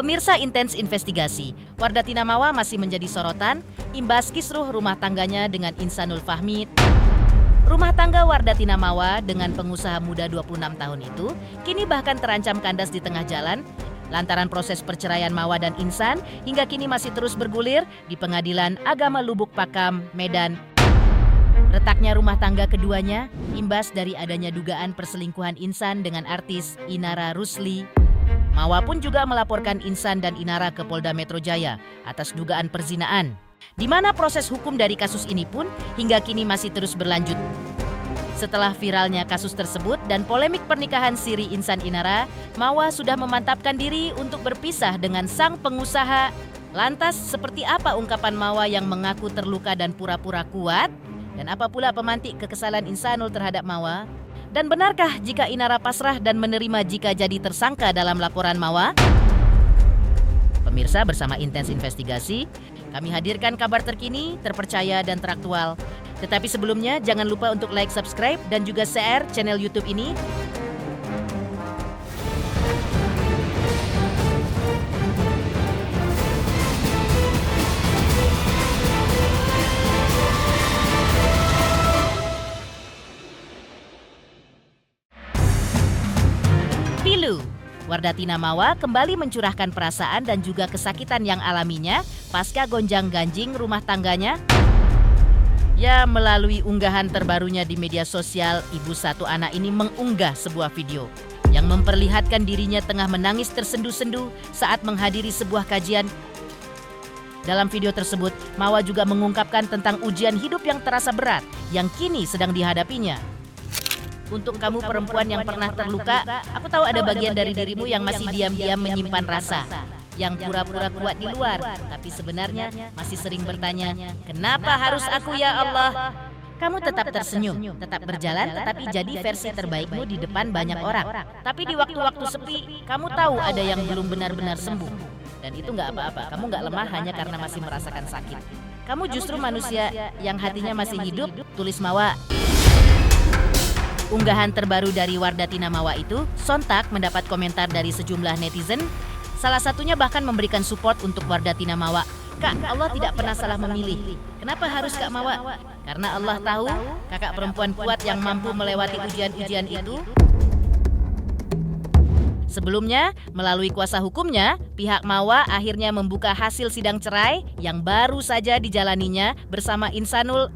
Pemirsa Intens Investigasi, Wardatina Mawa masih menjadi sorotan imbas kisruh rumah tangganya dengan Insanul Fahmi. Rumah tangga Wardatina Mawa dengan pengusaha muda 26 tahun itu kini bahkan terancam kandas di tengah jalan lantaran proses perceraian Mawa dan Insan hingga kini masih terus bergulir di Pengadilan Agama Lubuk Pakam, Medan. Retaknya rumah tangga keduanya imbas dari adanya dugaan perselingkuhan Insan dengan artis Inara Rusli. Mawa pun juga melaporkan Insan dan Inara ke Polda Metro Jaya atas dugaan perzinaan, di mana proses hukum dari kasus ini pun hingga kini masih terus berlanjut. Setelah viralnya kasus tersebut dan polemik pernikahan siri Insan Inara, Mawa sudah memantapkan diri untuk berpisah dengan sang pengusaha. Lantas, seperti apa ungkapan Mawa yang mengaku terluka dan pura-pura kuat? Dan apa pula pemantik kekesalan Insanul terhadap Mawa? Dan benarkah jika Inara pasrah dan menerima jika jadi tersangka dalam laporan Mawa? Pemirsa, bersama Intens Investigasi, kami hadirkan kabar terkini, terpercaya, dan teraktual. Tetapi sebelumnya, jangan lupa untuk like, subscribe, dan juga share channel YouTube ini. Pilu, Wardatina Mawa kembali mencurahkan perasaan dan juga kesakitan yang alaminya pasca gonjang-ganjing rumah tangganya. Ya, melalui unggahan terbarunya di media sosial, ibu satu anak ini mengunggah sebuah video yang memperlihatkan dirinya tengah menangis tersendu-sendu saat menghadiri sebuah kajian. Dalam video tersebut, Mawa juga mengungkapkan tentang ujian hidup yang terasa berat yang kini sedang dihadapinya. Untuk kamu perempuan yang pernah terluka, aku tahu ada bagian dari dirimu yang masih diam-diam menyimpan rasa, yang pura-pura kuat di luar, tapi sebenarnya masih sering bertanya, kenapa harus aku ya Allah? Kamu tetap tersenyum, tetap berjalan, tetapi jadi versi terbaikmu di depan banyak orang. Tapi di waktu-waktu sepi, kamu tahu ada yang belum benar-benar sembuh. Dan itu nggak apa-apa, kamu nggak lemah hanya karena masih merasakan sakit. Kamu justru manusia yang hatinya masih hidup, tulis Mawa. Unggahan terbaru dari Wardatina Mawa itu sontak mendapat komentar dari sejumlah netizen. Salah satunya bahkan memberikan support untuk Wardatina Mawa. Kak, Allah tidak pernah salah memilih. Kenapa harus Kak Mawa? Karena Allah tahu kakak perempuan kuat yang mampu melewati ujian-ujian itu. Sebelumnya, melalui kuasa hukumnya, pihak Mawa akhirnya membuka hasil sidang cerai yang baru saja dijalaninya bersama Insanul.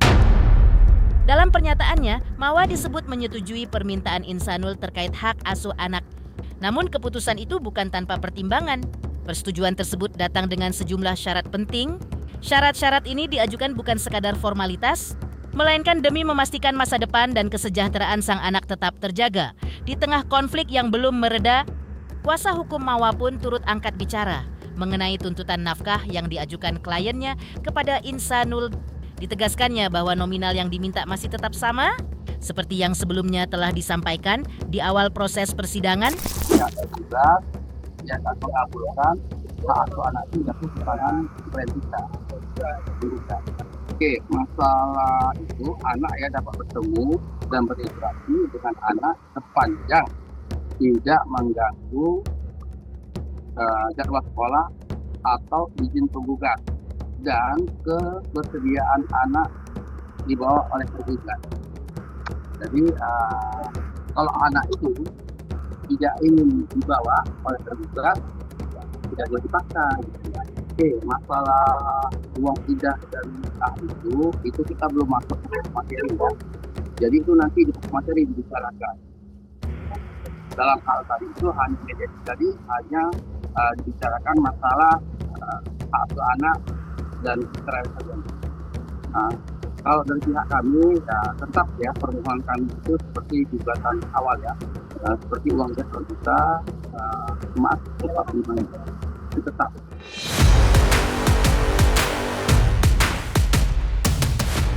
Dalam pernyataannya, Mawa disebut menyetujui permintaan Insanul terkait hak asuh anak. Namun keputusan itu bukan tanpa pertimbangan. Persetujuan tersebut datang dengan sejumlah syarat penting. Syarat-syarat ini diajukan bukan sekadar formalitas, melainkan demi memastikan masa depan dan kesejahteraan sang anak tetap terjaga. Di tengah konflik yang belum mereda, kuasa hukum Mawa pun turut angkat bicara mengenai tuntutan nafkah yang diajukan kliennya kepada Insanul. Ditegaskannya bahwa nominal yang diminta masih tetap sama, seperti yang sebelumnya telah disampaikan di awal proses persidangan. Ada juga yang akan mengabulkan hak asuh anak itu jatuh ke tangan pemerintah. Oke, masalah itu anak ya dapat bertemu dan berinteraksi dengan anak sepanjang tidak mengganggu jadwal sekolah atau izin penggugat dan kebersediaan anak dibawa oleh penggugat. Jadi kalau anak itu tidak ingin dibawa oleh tergugat, tidak boleh dipaksa. Oke, masalah uang tidak dari itu kita belum masuk ke materi ya. Jadi itu nanti di materi dibicarakan. Dalam hal tadi itu hanya dibicarakan masalah hak asuh anak dan cerai saja. Kalau dari pihak kami ya tetap ya permohonan kami itu seperti gugatan awal ya, seperti uang jasa kita emas 45 itu tetap.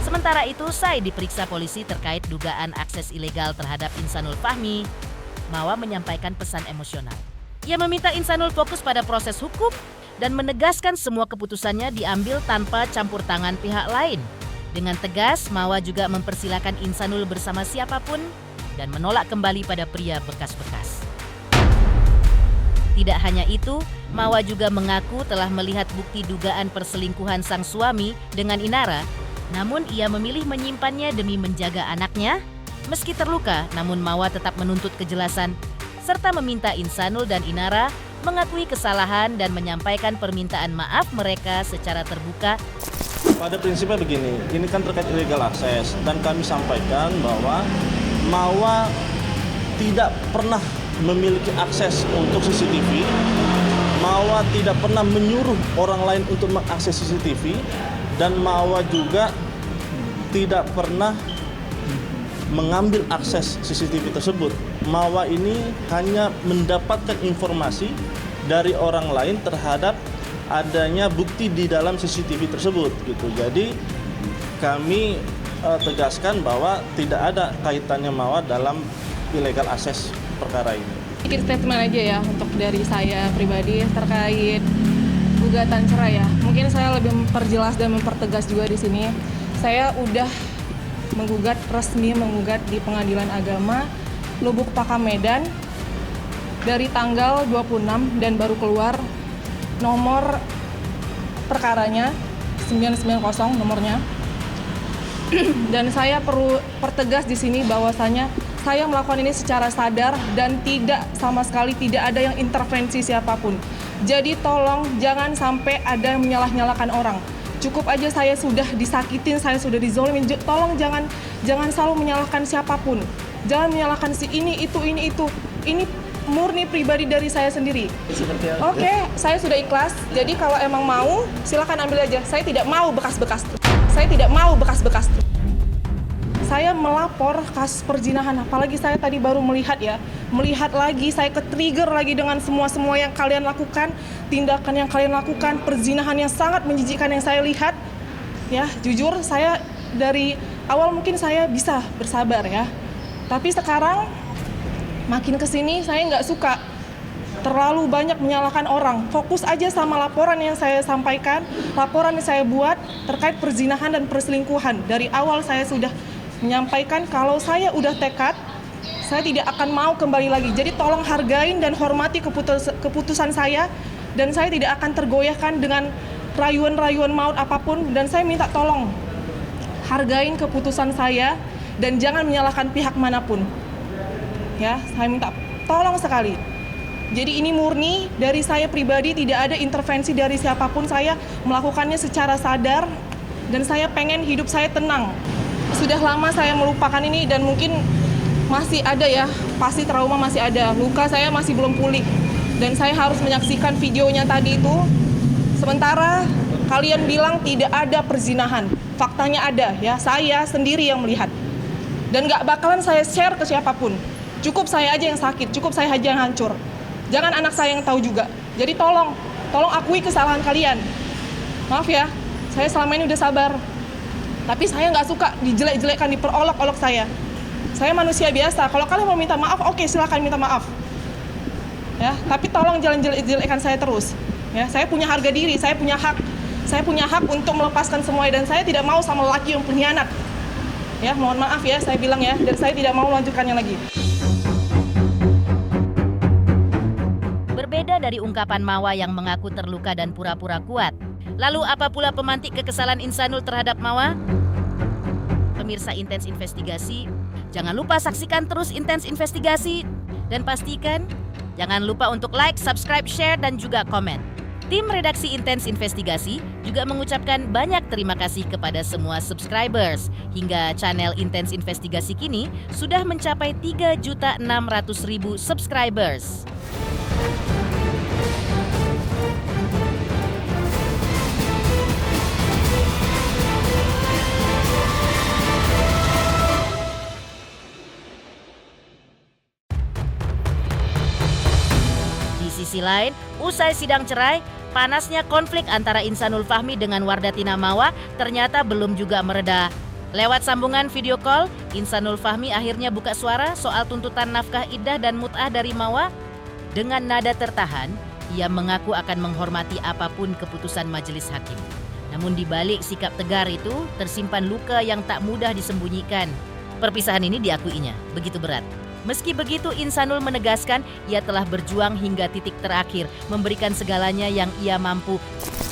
Sementara itu, usai diperiksa polisi terkait dugaan akses ilegal terhadap Insanul Fahmi, Mawa menyampaikan pesan emosional. Ia meminta Insanul fokus pada proses hukum dan menegaskan semua keputusannya diambil tanpa campur tangan pihak lain. Dengan tegas, Mawa juga mempersilahkan Insanul bersama siapapun dan menolak kembali pada pria bekas-bekas. Tidak hanya itu, Mawa juga mengaku telah melihat bukti dugaan perselingkuhan sang suami dengan Inara, namun ia memilih menyimpannya demi menjaga anaknya. Meski terluka, namun Mawa tetap menuntut kejelasan serta meminta Insanul dan Inara mengakui kesalahan dan menyampaikan permintaan maaf mereka secara terbuka. Pada prinsipnya begini, ini kan terkait illegal access dan kami sampaikan bahwa Mawa tidak pernah memiliki akses untuk CCTV. Mawa tidak pernah menyuruh orang lain untuk mengakses CCTV dan Mawa juga tidak pernah mengambil akses CCTV tersebut. Mawa ini hanya mendapatkan informasi dari orang lain terhadap adanya bukti di dalam CCTV tersebut gitu. Jadi kami tegaskan bahwa tidak ada kaitannya Mawa dalam illegal access perkara ini. Sedikit statement aja ya untuk dari saya pribadi terkait gugatan cerai ya. Mungkin saya lebih memperjelas dan mempertegas juga di sini. Saya udah resmi menggugat di Pengadilan Agama Lubuk Pakam Medan dari tanggal 26 dan baru keluar nomor perkaranya 990 nomornya. Dan saya perlu pertegas di sini bahwasanya saya melakukan ini secara sadar dan sama sekali tidak ada yang intervensi siapapun. Jadi tolong jangan sampai ada yang menyalah-nyalakan orang. Cukup aja saya sudah disakitin, saya sudah dizolimin. Tolong jangan selalu menyalahkan siapapun. Jangan menyalahkan si ini, itu. Ini murni pribadi dari saya sendiri. Oke, saya sudah ikhlas. Jadi kalau emang mau, silakan ambil aja. Saya tidak mau bekas-bekas. Saya melapor kasus perzinahan, apalagi saya tadi baru melihat lagi, saya ke-trigger lagi dengan semua yang kalian lakukan, tindakan yang kalian lakukan, perzinahan yang sangat menjijikkan yang saya lihat. Ya, jujur saya dari awal mungkin saya bisa bersabar ya, tapi sekarang makin kesini saya nggak suka terlalu banyak menyalahkan orang. Fokus aja sama laporan yang saya sampaikan, laporan yang saya buat terkait perzinahan dan perselingkuhan. Dari awal saya sudah menyampaikan kalau saya udah tekad, saya tidak akan mau kembali lagi. Jadi tolong hargain dan hormati keputusan saya, dan saya tidak akan tergoyahkan dengan rayuan maut apapun. Dan saya minta tolong hargain keputusan saya dan jangan menyalahkan pihak manapun. Ya, saya minta tolong sekali. Jadi ini murni dari saya pribadi, tidak ada intervensi dari siapapun. Saya melakukannya secara sadar dan saya pengen hidup saya tenang. Sudah lama saya melupakan ini dan mungkin masih ada ya, pasti trauma masih ada, luka saya masih belum pulih. Dan saya harus menyaksikan videonya tadi itu. Sementara kalian bilang tidak ada perzinahan, faktanya ada ya, saya sendiri yang melihat. Dan gak bakalan saya share ke siapapun. Cukup saya aja yang sakit, cukup saya aja yang hancur. Jangan anak saya yang tahu juga. Jadi tolong akui kesalahan kalian. Maaf ya, saya selama ini udah sabar. Tapi saya nggak suka dijelek-jelekkan, diperolok-olok saya. Saya manusia biasa. Kalau kalian mau minta maaf, oke, silakan minta maaf. Ya, tapi tolong jangan jelek-jelekkan saya terus. Ya, saya punya harga diri, saya punya hak. Saya punya hak untuk melepaskan semuanya dan saya tidak mau sama lelaki yang pengkhianat. Ya, mohon maaf ya, saya bilang ya, dan saya tidak mau melanjutkannya lagi. Berbeda dari ungkapan Mawa yang mengaku terluka dan pura-pura kuat. Lalu apa pula pemantik kekesalan Insanul terhadap Mawa? Pemirsa Intens Investigasi, jangan lupa saksikan terus Intens Investigasi dan pastikan jangan lupa untuk like, subscribe, share, dan juga komen. Tim redaksi Intens Investigasi juga mengucapkan banyak terima kasih kepada semua subscribers. Hingga channel Intens Investigasi kini sudah mencapai 3.600.000 subscribers. Di sisi lain, usai sidang cerai, panasnya konflik antara Insanul Fahmi dengan Wardatina Mawa ternyata belum juga mereda. Lewat sambungan video call, Insanul Fahmi akhirnya buka suara soal tuntutan nafkah iddah dan mut'ah dari Mawa. Dengan nada tertahan, ia mengaku akan menghormati apapun keputusan majelis hakim. Namun di balik sikap tegar itu, tersimpan luka yang tak mudah disembunyikan. Perpisahan ini diakuinya begitu berat. Meski begitu, Insanul menegaskan ia telah berjuang hingga titik terakhir, memberikan segalanya yang ia mampu.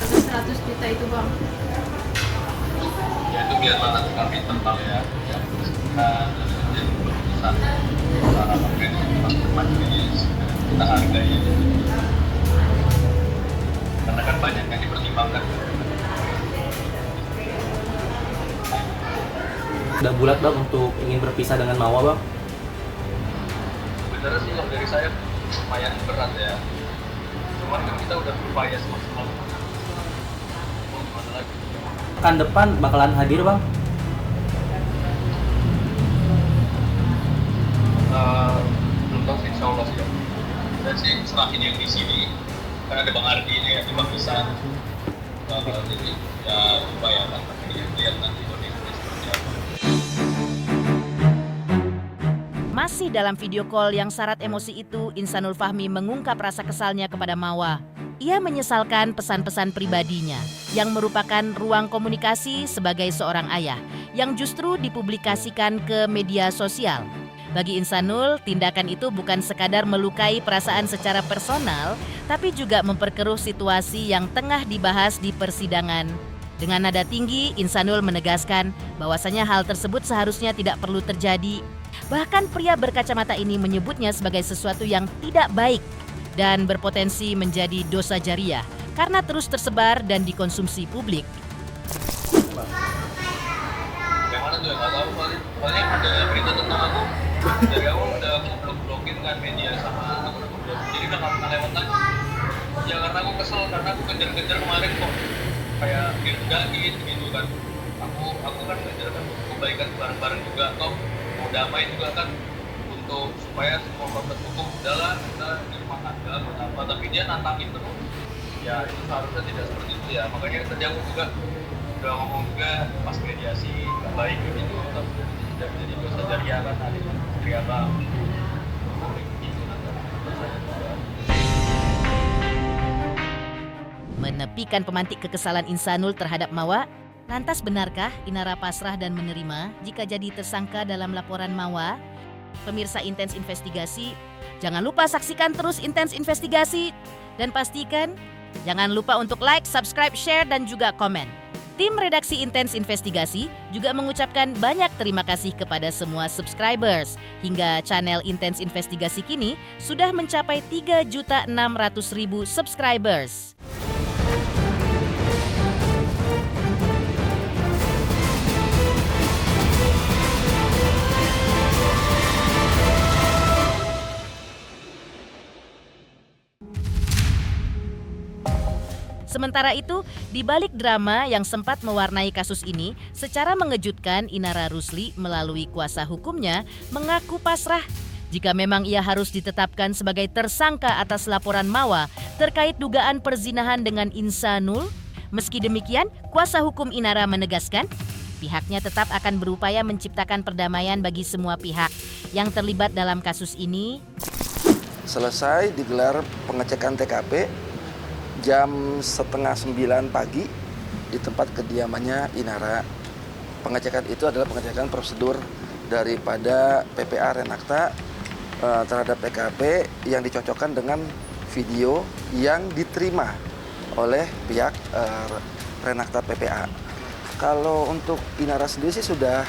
100 juta itu bang. Ya itu biar nanti kami tentang ya yang kita jadi keputusan para pemain teman-teman ini kita hargai karena kan banyak yang dipertimbangkan. Udah bulat bang untuk ingin berpisah dengan Mawa bang? Sebenarnya sih kalau dari saya lumayan berat ya, cuman kan kita udah berupaya semaksimal mungkin. Mau gimana lagi? Pekan depan bakalan hadir bang? Belum tahu sih, insya Allah sih ya. Dan sih serahin yang di sini kan ada Bang Ardi ini ya, di Bang Isan. Jadi ya upayakan, tapi lihat nanti kondisinya seperti apa. Masih dalam video call yang syarat emosi itu, Insanul Fahmi mengungkap rasa kesalnya kepada Mawa. Ia menyesalkan pesan-pesan pribadinya yang merupakan ruang komunikasi sebagai seorang ayah yang justru dipublikasikan ke media sosial. Bagi Insanul, tindakan itu bukan sekadar melukai perasaan secara personal, tapi juga memperkeruh situasi yang tengah dibahas di persidangan. Dengan nada tinggi, Insanul menegaskan bahwasanya hal tersebut seharusnya tidak perlu terjadi. Bahkan pria berkacamata ini menyebutnya sebagai sesuatu yang tidak baik dan berpotensi menjadi dosa jariah karena terus tersebar dan dikonsumsi publik. Yang mana juga nggak tahu, paling ada berita tentang aku dari awal udah aku blok-blokin kan media sama akun-akun blog, jadi udah nggak pernah lewat lagi. Ya karena aku kesel, karena aku kejar-kejar kemarin kok kayak gitu kan. Aku kan ngejar kan kebaikan bareng-bareng juga, toh mau damai juga kan, untuk supaya semua proses hukum udahlah kita di rumah tangga apa, tapi dia nantangin terus. Ya itu seharusnya tidak seperti itu ya, makanya tadi aku juga udah ngomong juga pas mediasi nggak baik gitu, tapi tidak jadi dosa jariah kan, ada istri abang gitu Menepikan pemantik kekesalan Insanul terhadap Mawa, lantas benarkah Inara pasrah dan menerima jika jadi tersangka dalam laporan Mawa? Pemirsa Intens Investigasi, jangan lupa saksikan terus Intens Investigasi dan pastikan jangan lupa untuk like, subscribe, share, dan juga komen. Tim redaksi Intens Investigasi juga mengucapkan banyak terima kasih kepada semua subscribers. Hingga channel Intens Investigasi kini sudah mencapai 3.600.000 subscribers. Sementara itu, di balik drama yang sempat mewarnai kasus ini, secara mengejutkan Inara Rusli melalui kuasa hukumnya mengaku pasrah jika memang ia harus ditetapkan sebagai tersangka atas laporan Mawa terkait dugaan perzinahan dengan Insanul. Meski demikian, kuasa hukum Inara menegaskan pihaknya tetap akan berupaya menciptakan perdamaian bagi semua pihak yang terlibat dalam kasus ini. Selesai digelar pengecekan TKP jam 8:30 pagi di tempat kediamannya Inara. Pengecekan itu adalah pengecekan prosedur daripada PPA Renakta terhadap TKP yang dicocokkan dengan video yang diterima oleh pihak Renakta PPA. Kalau untuk Inara sendiri sih sudah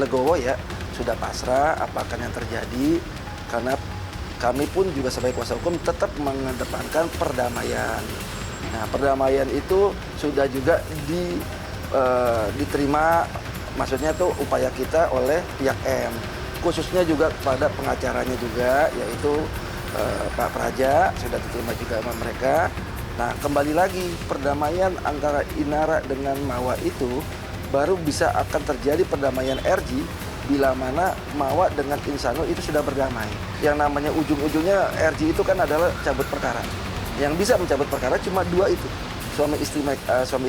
legowo ya, sudah pasrah apakah yang terjadi, karena kami pun juga sebagai kuasa hukum tetap mengedepankan perdamaian. Nah, perdamaian itu sudah juga diterima, maksudnya tuh upaya kita oleh pihak M. Khususnya juga pada pengacaranya juga, yaitu Pak Praja, sudah diterima juga sama mereka. Nah, kembali lagi perdamaian antara Inara dengan Mawa itu baru bisa akan terjadi perdamaian RG bila mana Mawa dengan Insanul itu sudah berdamai. Yang namanya ujung-ujungnya RG itu kan adalah cabut perkara. Yang bisa mencabut perkara cuma dua itu, suami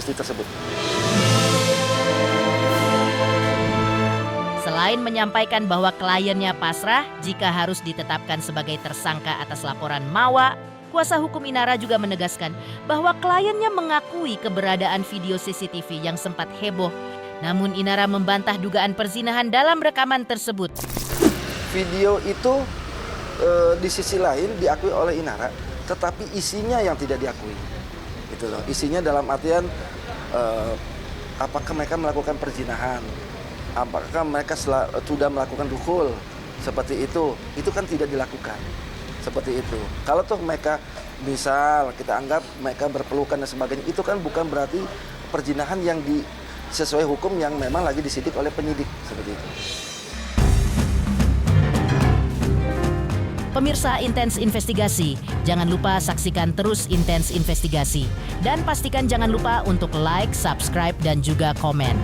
istri tersebut. Selain menyampaikan bahwa kliennya pasrah jika harus ditetapkan sebagai tersangka atas laporan Mawa, kuasa hukum Inara juga menegaskan bahwa kliennya mengakui keberadaan video CCTV yang sempat heboh. Namun Inara membantah dugaan perzinahan dalam rekaman tersebut. video itu di sisi lain diakui oleh Inara, tetapi isinya yang tidak diakui. Gitu loh. Isinya dalam artian apakah mereka melakukan perzinahan, apakah mereka sudah melakukan dukul, seperti itu kan tidak dilakukan. Seperti itu. Kalau toh mereka misal kita anggap mereka berpelukan dan sebagainya, itu kan bukan berarti perzinahan yang sesuai hukum yang memang lagi disidik oleh penyidik, seperti itu. Pemirsa Intens Investigasi, jangan lupa saksikan terus Intens Investigasi. Dan pastikan jangan lupa untuk like, subscribe, dan juga komen.